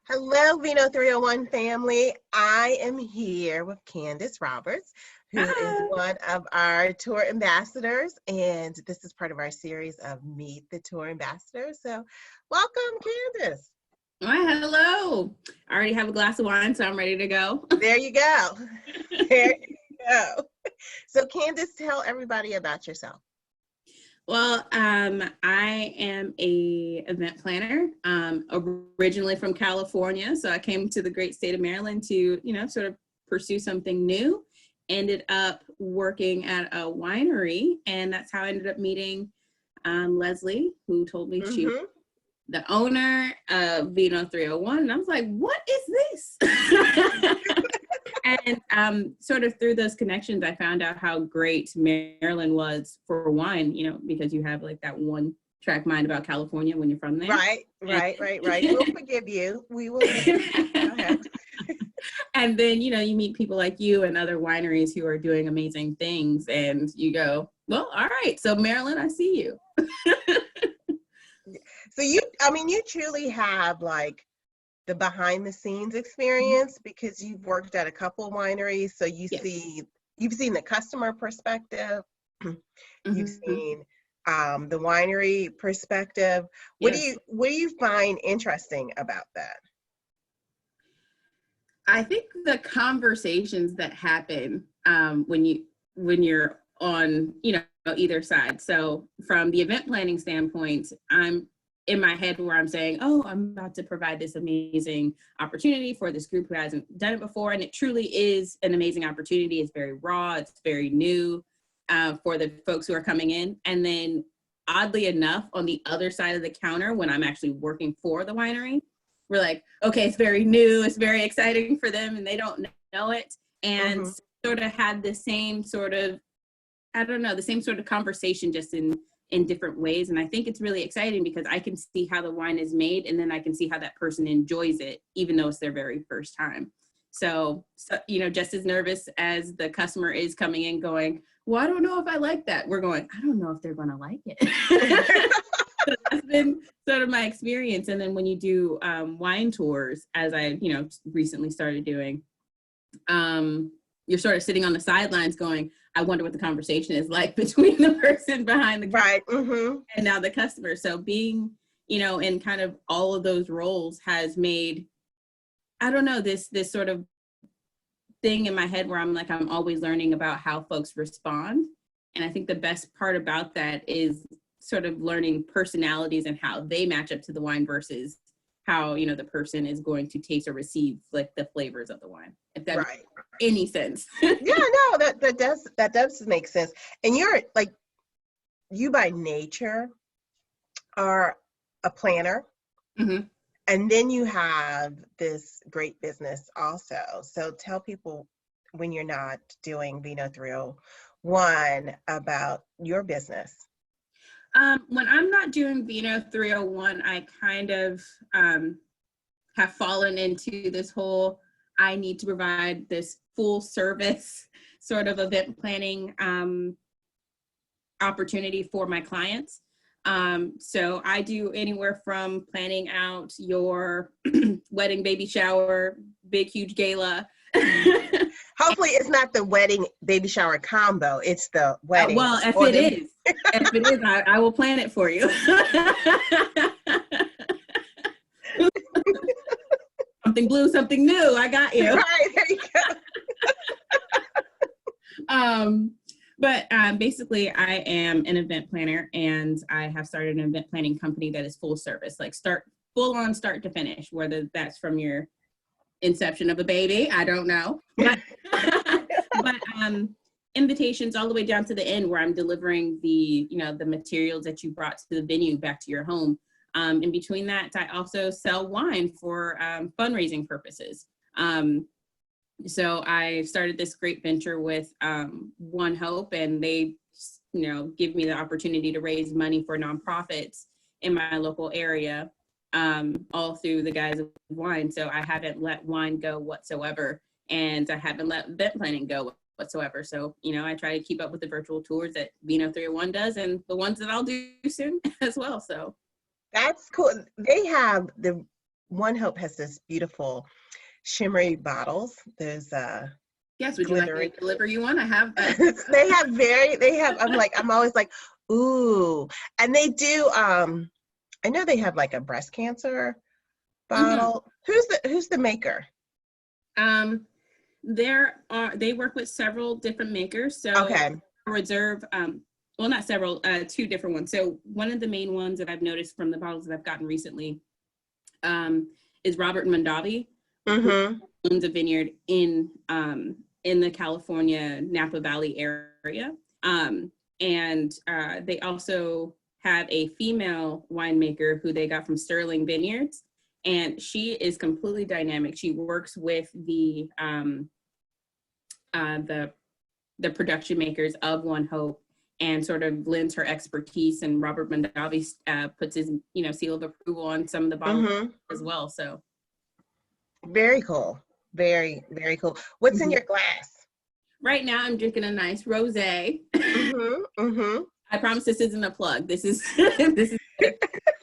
Hello, Vino 301 family. I am here with Candace Roberts, who is one of our tour ambassadors, and this is part of our series of Meet the Tour Ambassadors. So welcome, Candace. Why, hello. I already have a glass of wine, so I'm ready to go. There you go. There you go. So Candace, tell everybody about yourself. Well, I am a event planner, originally from California. So I came to the great state of Maryland to, sort of pursue something new. Ended up working at a winery, and that's how I ended up meeting Leslie, who told me she was the owner of Vino 301. And I was like, what is this? And sort of through those connections, I found out how great Maryland was for wine, because you have like that one track mind about California when you're from there. Right. We'll forgive you. We will. Go ahead. And then, you meet people like you and other wineries who are doing amazing things, and you go, well, all right. So Maryland, I see you. So you truly have like the behind the scenes experience, because you've worked at a couple wineries. So you've seen the customer perspective, you've seen the winery perspective. What do you find interesting about that? I think the conversations that happen when you're on, either side. So from the event planning standpoint, I'm in my head where I'm saying, oh, I'm about to provide this amazing opportunity for this group who hasn't done it before. And it truly is an amazing opportunity. It's very raw. It's very new for the folks who are coming in. And then oddly enough, on the other side of the counter, when I'm actually working for the winery, we're like, okay, it's very new. It's very exciting for them, and they don't know it. And sort of had the same sort of, the same sort of conversation, just in different ways. And I think it's really exciting because I can see how the wine is made, and then I can see how that person enjoys it, even though it's their very first time. So just as nervous as the customer is coming in going, well, I don't know if I like that. We're going, I don't know if they're going to like it. So that's been sort of my experience. And then when you do wine tours, as I, recently started doing, you're sort of sitting on the sidelines going, I wonder what the conversation is like between the person behind the counter and now the customer. So being, in kind of all of those roles has made, this sort of thing in my head where I'm like, I'm always learning about how folks respond. And I think the best part about that is sort of learning personalities and how they match up to the wine versus how, the person is going to taste or receive like the flavors of the wine, if that makes any sense. Yeah, no, that does make sense. And you're like, you by nature are a planner, and then you have this great business also. So tell people, when you're not doing Vino 301, about your business. When I'm not doing Vino 301, I kind of have fallen into this whole, I need to provide this full service sort of event planning opportunity for my clients. So I do anywhere from planning out your wedding, baby shower, big, huge gala. Hopefully it's not the wedding baby shower combo. It's the wedding. Well, if it is, I will plan it for you. Something blue, something new. I got you. Right, there you go. But basically, I am an event planner, and I have started an event planning company that is full service, like full on start to finish, whether that's from your inception of a baby, I don't know, but invitations all the way down to the end, where I'm delivering the materials that you brought to the venue back to your home. In between that, I also sell wine for fundraising purposes. So I started this great venture with One Hope, and they, give me the opportunity to raise money for nonprofits in my local area, all through the guise of wine. So I haven't let wine go whatsoever, and I haven't let event planning go whatsoever. So, I try to keep up with the virtual tours that Vino 301 does, and the ones that I'll do soon as well. So that's cool. They have One Hope has this beautiful shimmery bottles. There's yes, would glittery. you like me to deliver you one? I have that. I'm always like, ooh. And they do, I know they have like a breast cancer bottle. Who's the maker? They work with several different makers. So Okay. Reserve, well, not several, two different ones. So one of the main ones that I've noticed from the bottles that I've gotten recently is Robert Mondavi, who owns a vineyard in the California Napa Valley area. And they also have a female winemaker who they got from Sterling Vineyards. And she is completely dynamic. She works with the production makers of One Hope and sort of lends her expertise. And Robert Mondavi puts his seal of approval on some of the bottles as well. So very cool, very, very cool. What's in your glass? Right now, I'm drinking a nice rosé. I promise this isn't a plug. This is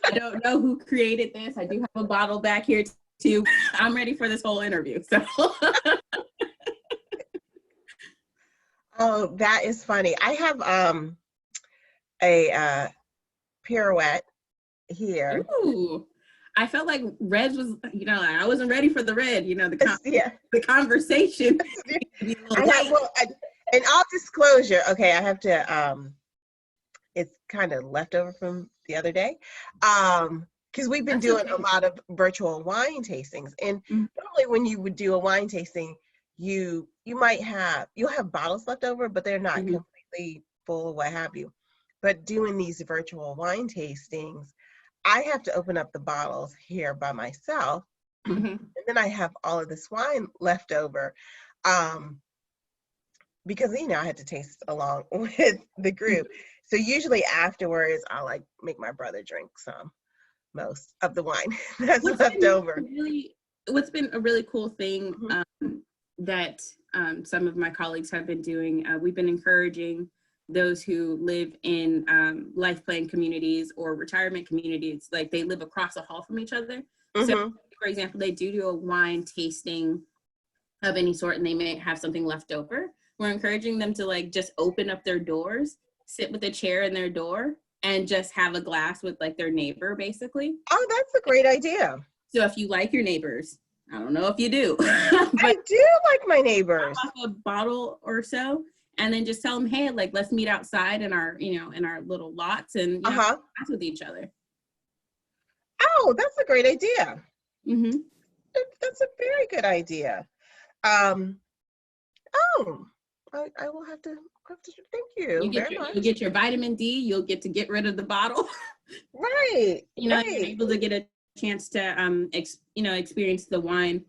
I don't know who created this. I do have a bottle back here too. I'm ready for this whole interview. So. Oh, that is funny. I have a pirouette here. Ooh, I felt like red was, I wasn't ready for the red. The conversation. In all disclosure, okay, I have to. It's kind of leftover from the other day, because we've been doing a lot of virtual wine tastings, and normally when you would do a wine tasting, you'll have bottles left over, but they're not completely full, what have you. But doing these virtual wine tastings, I have to open up the bottles here by myself, and then I have all of this wine left over, because I had to taste along with the group. So usually afterwards, I'll like make my brother drink most of the wine that's left over. What's been a really cool thing that some of my colleagues have been doing, we've been encouraging those who live in life plan communities or retirement communities, like they live across the hall from each other. So for example, they do a wine tasting of any sort and they may have something left over. We're encouraging them to like just open up their doors, sit with a chair in their door, and just have a glass with like their neighbor, basically. Oh, that's a great idea. So if you like your neighbors, I don't know if you do. But I do like my neighbors. A bottle or so, and then just tell them, hey, like let's meet outside in our, in our little lots and dance with each other. Oh, that's a great idea. That's a very good idea. I will have to thank you very much. You'll get your vitamin D. You'll get to get rid of the bottle. Right. You're able to get a chance to experience the wine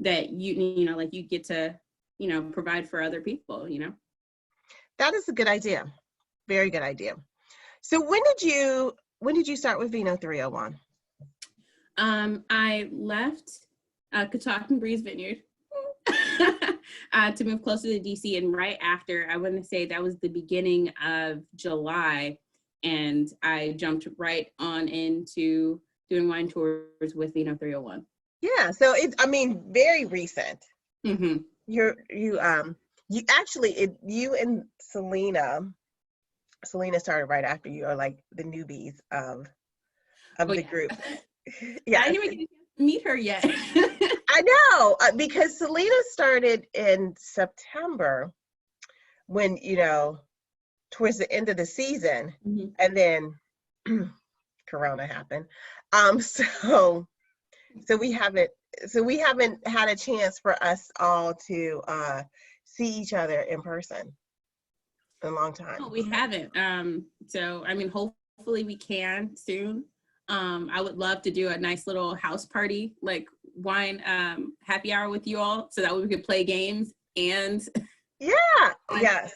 that you get to provide for other people. That is a good idea. Very good idea. So when did you start with Vino 301? I left Catoctin and Breeze Vineyard to move closer to DC, and right after, I want to say that was the beginning of July, and I jumped right on into doing wine tours with Vino 301. Yeah, so it's very recent. You and Selena started right after you, are like the newbies of the group. Yeah, I didn't even get to meet her yet. I know, because Selena started in September when, towards the end of the season, and then Corona happened. So we haven't had a chance for us all to see each other in person in a long time. No, we haven't. So hopefully we can soon. I would love to do a nice little house party, like wine happy hour with you all, so that way we could play games and yes.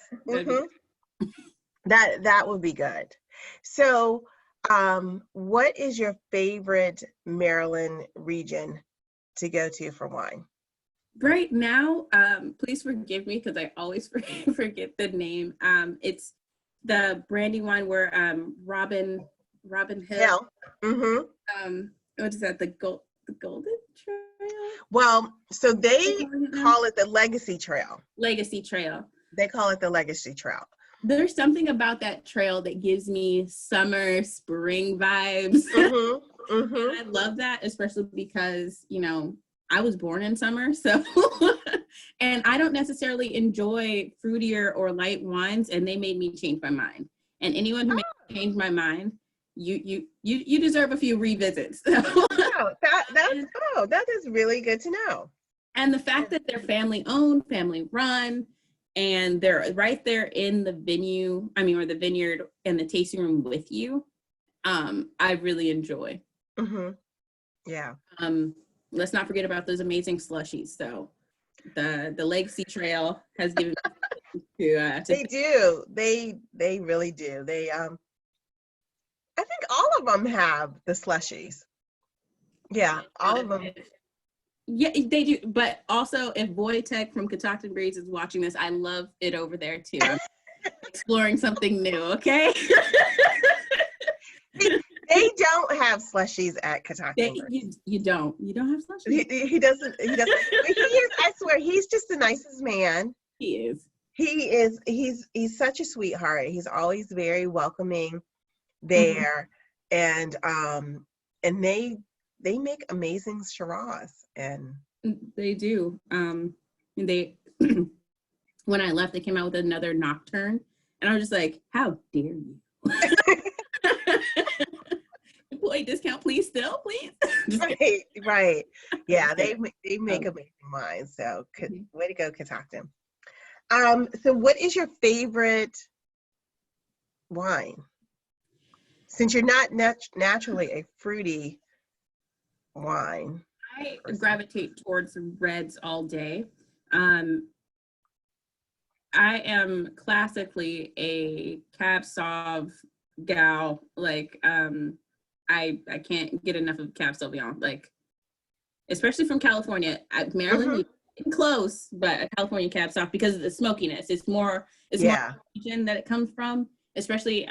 That would be good. So what is your favorite Maryland region to go to for wine? Right now, please forgive me because I always forget the name. It's the brandy wine where Robin Hill. Mm-hmm. What is that? The golden? Trail? Well, so they call it the Legacy Trail. Legacy Trail. They call it the Legacy Trail. There's something about that trail that gives me summer, spring vibes. And I love that, especially because, you know, I was born in summer, so and I don't necessarily enjoy fruitier or light wines, and they made me change my mind. And anyone who made me change my mind, you deserve a few revisits. That is really good to know. And the fact that they're family owned, family run, and they're right there in the or the vineyard and the tasting room with you, I really enjoy. Yeah. Let's not forget about those amazing slushies. So the Legacy Trail has given to they do. They really do. They I think all of them have the slushies. Yeah, all of them. Yeah, they do. But also, if Wojtek from Catoctin Breeze is watching this, I love it over there too. I'm exploring something new. Okay. They don't have slushies at Catoctin Breeze. You don't have slushies. He doesn't. He doesn't. He is. I swear, he's just the nicest man. He is. He's such a sweetheart. He's always very welcoming there, and they make amazing Shiraz, and they do. They when I left, they came out with another Nocturne, and I was just like, "How dare you!" Employee discount, please, please. Right. Yeah, they make amazing wines. So, way to go, Catoctin. So what is your favorite wine? Since you're not naturally a fruity wine. I gravitate towards reds all day. I am classically a Cab Sauv gal. Like, I can't get enough of Cab Sauvignon. Like, especially from California. Maryland, close, but a California Cab Sauv because of the smokiness. It's more the region that it comes from. Especially,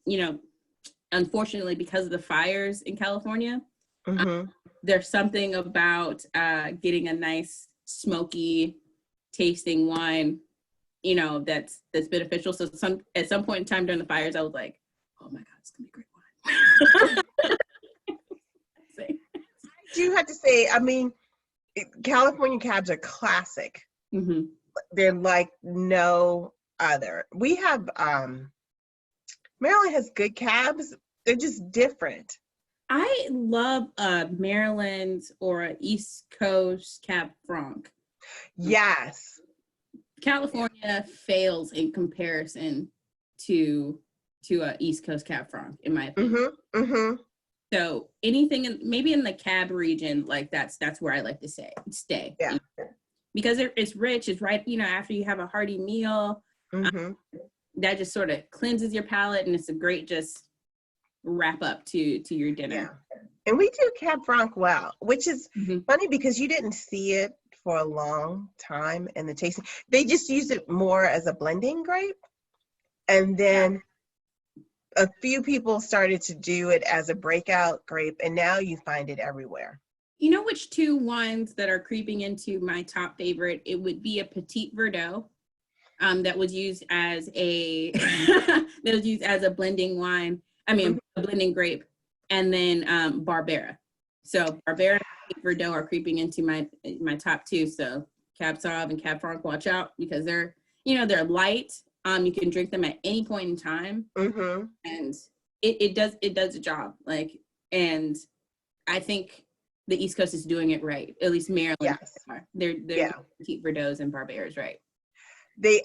you know, unfortunately, because of the fires in California. There's something about getting a nice smoky tasting wine, you know, that's beneficial. So at some point in time during the fires, I was like, oh my God, it's gonna be great wine. I do have to say, I mean, California cabs are classic. They're like no other. We have Maryland has good cabs. They're just different. I love Maryland's or a East Coast Cab Franc. Yes. California fails in comparison to a East Coast Cab Franc, in my opinion. So anything maybe in the Cab region, like that's where I like to stay. Yeah. Because it's rich. It's right, you know, after you have a hearty meal, that just sort of cleanses your palate, and it's a great just wrap up to your dinner. Yeah. And we do Cab Franc well, which is funny because you didn't see it for a long time in the tasting. They just used it more as a blending grape. And then a few people started to do it as a breakout grape, and now you find it everywhere. You know which two wines that are creeping into my top favorite? It would be a Petit Verdot that was used as a blending wine. I mean, a blending grape, and then Barbera. So Barbera and Verdot are creeping into my top two. So Cab Sauv and Cab Franc, watch out because they're light. You can drink them at any point in time, and it does the job. Like, and I think the East Coast is doing it right. At least Maryland. Yes. They're Petit Verdots and Barberas right. They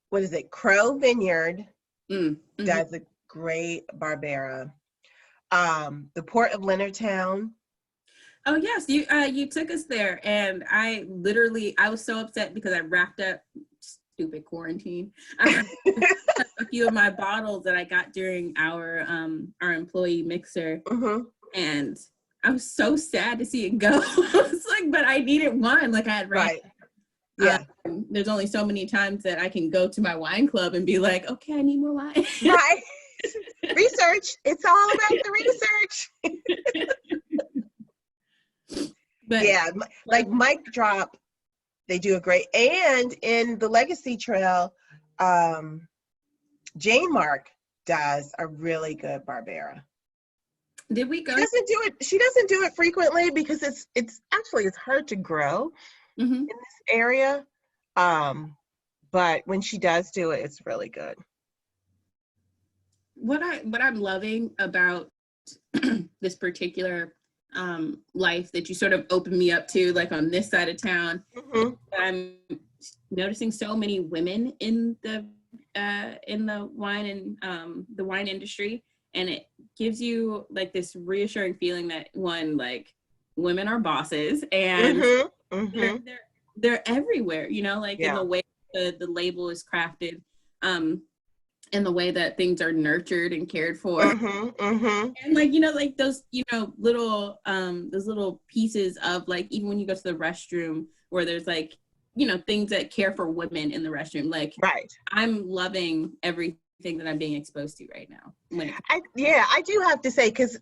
what is it? Crow Vineyard does a great Barbera. The Port of Leonardtown. Oh yes, you took us there, and I was so upset because I wrapped up stupid quarantine. A few of my bottles that I got during our employee mixer, and I was so sad to see it go. It's like, but I needed one. Like I had right. Yeah. There's only so many times that I can go to my wine club and be like, okay, I need more wine. Right. Research. It's all about the research. But yeah, like Mic Drop, they do a great. And in the Legacy Trail, Jane Mark does a really good Barbera. Did we go? She doesn't do it frequently because it's hard to grow in this area. But when she does do it, it's really good. What I'm loving about this particular life that you sort of opened me up to, like on this side of town, I'm noticing so many women in the wine and the wine industry, and it gives you like this reassuring feeling that like women are bosses and they're everywhere, like in the way the label is crafted, in the way that things are nurtured and cared for, and like like those those little pieces of like, even when you go to the restroom where there's like things that care for women in the restroom, like I'm loving everything that I'm being exposed to right now. I do have to say, because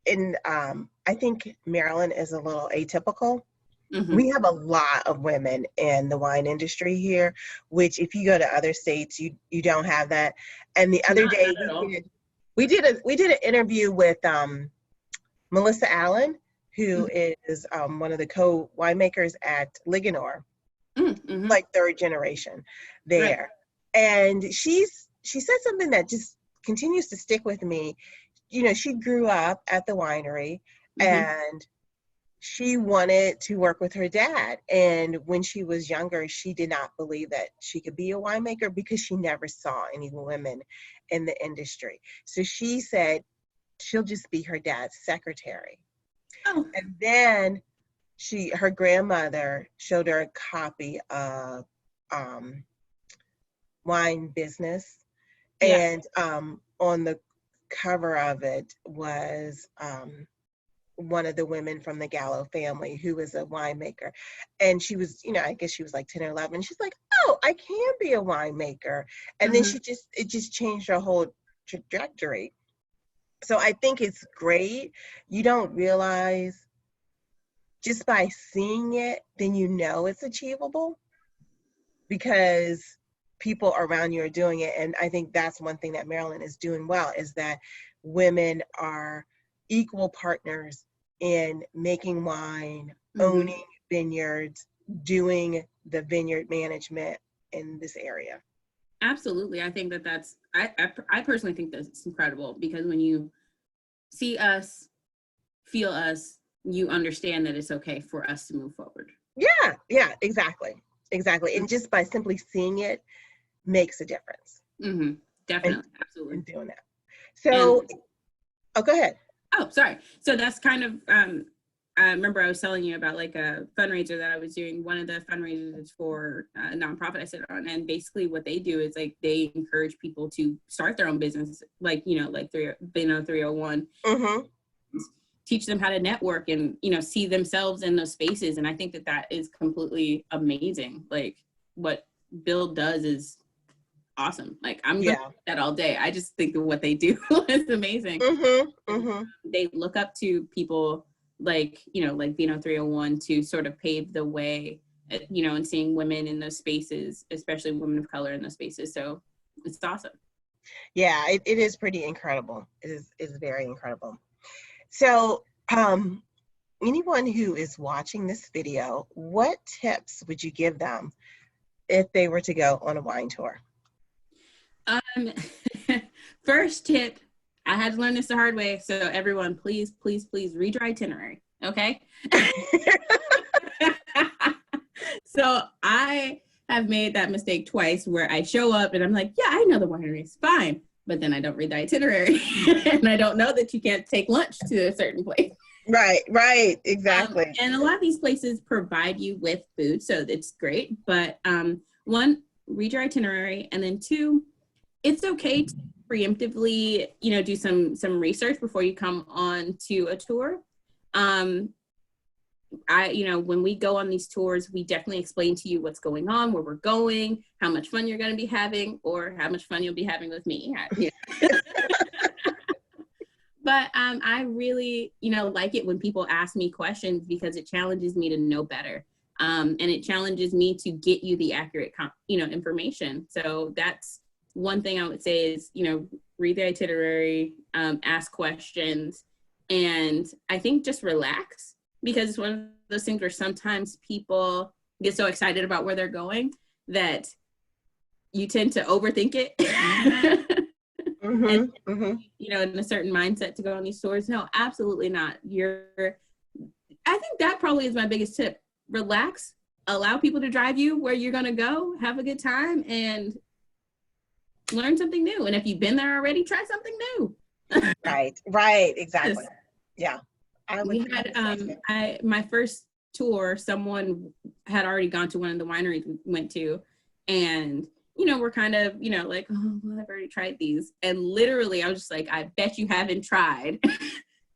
I think Marilyn is a little atypical. We have a lot of women in the wine industry here, which if you go to other states, you don't have that. And the other day we did an interview with Melissa Allen, who is one of the co-winemakers at Liganor, like third generation there. And she said something that just continues to stick with me. She grew up at the winery and she wanted to work with her dad. And when she was younger, she did not believe that she could be a winemaker because she never saw any women in the industry. So she said she'll just be her dad's secretary. And then her grandmother showed her a copy of Wine Business. And on the cover of it was one of the women from the Gallo family who is a winemaker. And she was, I guess she was like 10 or 11. She's like, oh, I can be a winemaker. And then it just changed her whole trajectory. So I think it's great. You don't realize just by seeing it, then it's achievable because people around you are doing it. And I think that's one thing that Marilyn is doing well, is that women are equal partners in making wine, owning vineyards, doing the vineyard management in this area. Absolutely. I think that's I personally think that's incredible, because when you see us, feel us, you understand that it's okay for us to move forward. Yeah, exactly. And just by simply seeing it makes a difference. Definitely. Absolutely. In doing that. So, go ahead. Oh, sorry. So that's kind of, I remember I was telling you about like a fundraiser that I was doing. One of the fundraisers is for a nonprofit I sit on. And basically what they do is like, they encourage people to start their own business, like, like Vino 301, teach them how to network and, see themselves in those spaces. And I think that is completely amazing. Like what Bill does is awesome. Like I'm doing that all day. I just think of what they do is amazing. They look up to people like, like Vino 301 to sort of pave the way, and seeing women in those spaces, especially women of color in those spaces. So it's awesome. Yeah, it is pretty incredible. It is very incredible. So anyone who is watching this video, what tips would you give them if they were to go on a wine tour? First tip, I had to learn this the hard way. So everyone, please read your itinerary. Okay. So I have made that mistake twice where I show up and I'm like, yeah, I know the winery is fine. But then I don't read the itinerary and I don't know that you can't take lunch to a certain place. Right. Exactly. And a lot of these places provide you with food, so it's great. But one, read your itinerary, and then two, it's okay to preemptively, do some research before you come on to a tour. when we go on these tours, we definitely explain to you what's going on, where we're going, how much fun you're going to be having, or how much fun you'll be having with me. But I really, like it when people ask me questions, because it challenges me to know better. And it challenges me to get you the accurate, information. So that's one thing I would say is, read the itinerary, ask questions, and I think just relax, because it's one of those things where sometimes people get so excited about where they're going that you tend to overthink it. And, in a certain mindset to go on these tours. No, absolutely not. I think that probably is my biggest tip. Relax, allow people to drive you where you're going to go, have a good time, and learn something new. And if you've been there already, try something new. Right, exactly. Yeah. We had my first tour, someone had already gone to one of the wineries we went to, and we're kind of, like, oh, well, I've already tried these. And literally, I was just like, I bet you haven't tried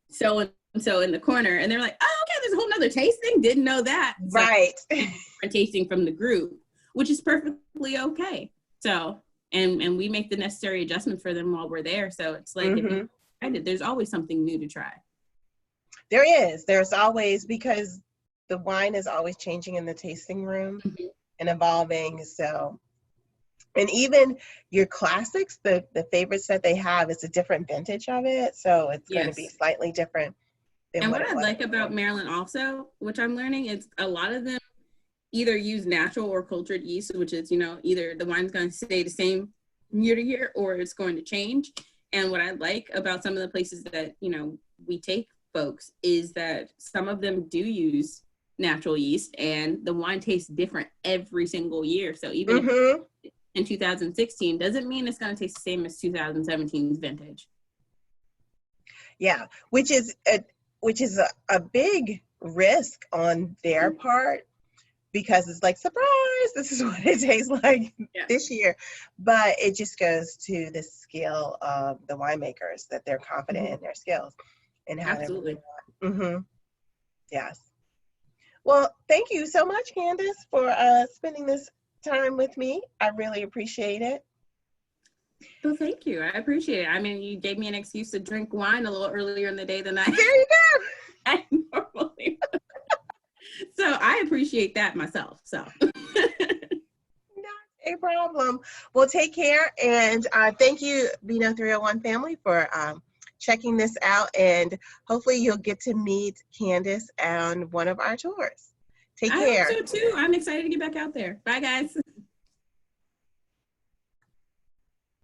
so in the corner. And they're like, oh, okay, there's a whole nother tasting. Didn't know that. Right. So, tasting from the group, which is perfectly okay. So, and we make the necessary adjustments for them while we're there. So it's like, there's always something new to try. There is. There's always, because the wine is always changing in the tasting room and evolving. So, and even your classics, the favorites that they have, is a different vintage of it. So it's going to be slightly different than and what I like about Marilyn also, which I'm learning, is a lot of them either use natural or cultured yeast, which is, either the wine's going to stay the same year to year or it's going to change. And what I like about some of the places that, we take folks is that some of them do use natural yeast, and the wine tastes different every single year. So even if in 2016 doesn't mean it's going to taste the same as 2017's vintage. Yeah, which is a big risk on their part, because it's like, surprise, this is what it tastes like this year. But it just goes to the skill of the winemakers, that they're confident in their skills and how Absolutely. Yes. Well, thank you so much, Candace, for spending this time with me. I really appreciate it. Well, thank you. I appreciate it. I mean, you gave me an excuse to drink wine a little earlier in the day than There you go. I normally would. So I appreciate that myself. So not a problem. Well, take care, and thank you, Vino 301 family, for checking this out, and hopefully you'll get to meet Candace on one of our tours. Take care. I hope so too. I'm excited to get back out there. Bye, guys.